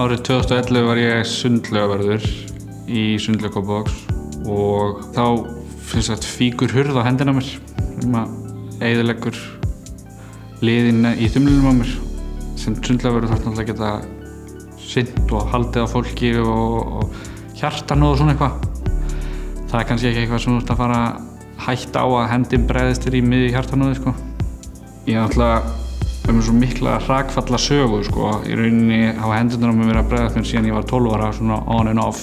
Árið 2011 var ég sundlaugarvörður í sundlaug Kópavogs og þá finnst þetta fíkur hurð á hendina á mér sem að eyðileggur liðin í þumlinum á mér. Sem sundlaugarvörður þarf náttúrulega að geta sinnt og haldið á fólki og hjartanóð og svona eitthvað. Það er kannski ekki eitthvað sem þú ert að fara að hætta á að hendin bregðist þér í miðju hjartanóði, sko. Ég náttúrulega með svo mikla hrakfalla sögu, sko. Í rauninni hafa hendurnar á mér verið að bregðast mér síðan ég var 12 ára, svona on and off.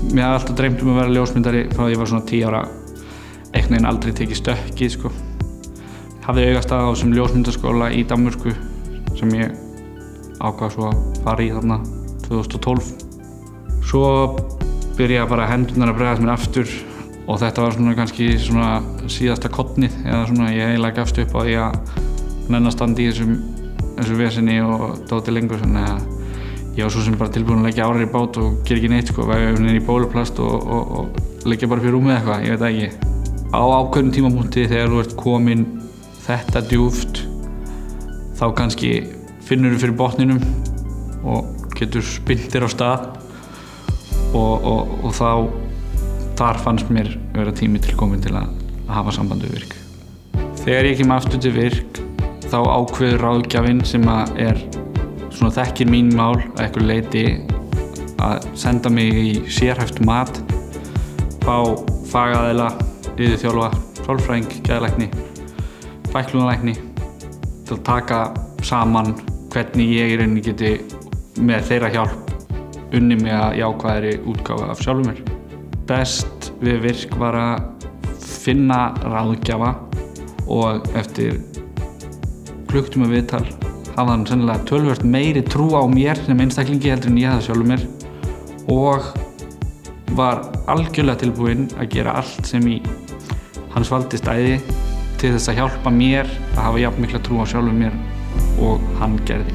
Mér hafði alltaf dreymt að vera ljósmyndari frá því ég var svona 10 ára. Einhvern veginn aldrei tekið stökkið, sko. Ég hafði augastað á þessum ljósmyndaskóla í Danmörku sem ég ákvað svo að fara í þarna 2012. Svo byrjaði bara hendurnar að bregðast mér aftur og þetta var svona kannski svona síðasta kornið eða svona ég eiginlega gafst upp á því að nenna að standa í þessu vesenni og dóti lengur, þannig að ég var svo sem bara tilbúinn að leggja árar í bát og gera ekki neitt, sko, væga í bóluplast og leggja bara fyrir rúmið eitthvað, ég veit það ekki. Á ákveðnum tímapunkti þegar þú ert kominn þetta djúpt þá kannski finnur þú fyrir botninum og getur spyrnt þér á stað og þar fannst mér vera tími til komin til að hafa samband við Virk. Þegar ég kem aftur til Virk þá ákveður ráðgjafinn sem er svona þekkir mín mál að einhverju leyti að senda mig í sérhæft mat, fá fagaðila, iðjuþjálfa, sálfræðing, geðlækni, fækklunarlækni til að taka saman hvernig ég í rauninni geti með þeirra hjálp unnið mig að jákvæðri útgáfu af sjálfum mér. Best við Virk var að finna ráðgjafa og eftir klukktíma viðtal hafði hann sennilega töluvert meiri trú á mér sem einstaklingi heldur en ég hafði sjálfum mér og var algjörlega tilbúinn að gera allt sem í hans valdi stæði til þess að hjálpa mér að hafa jafn mikla trú á sjálfum mér og hann gerði.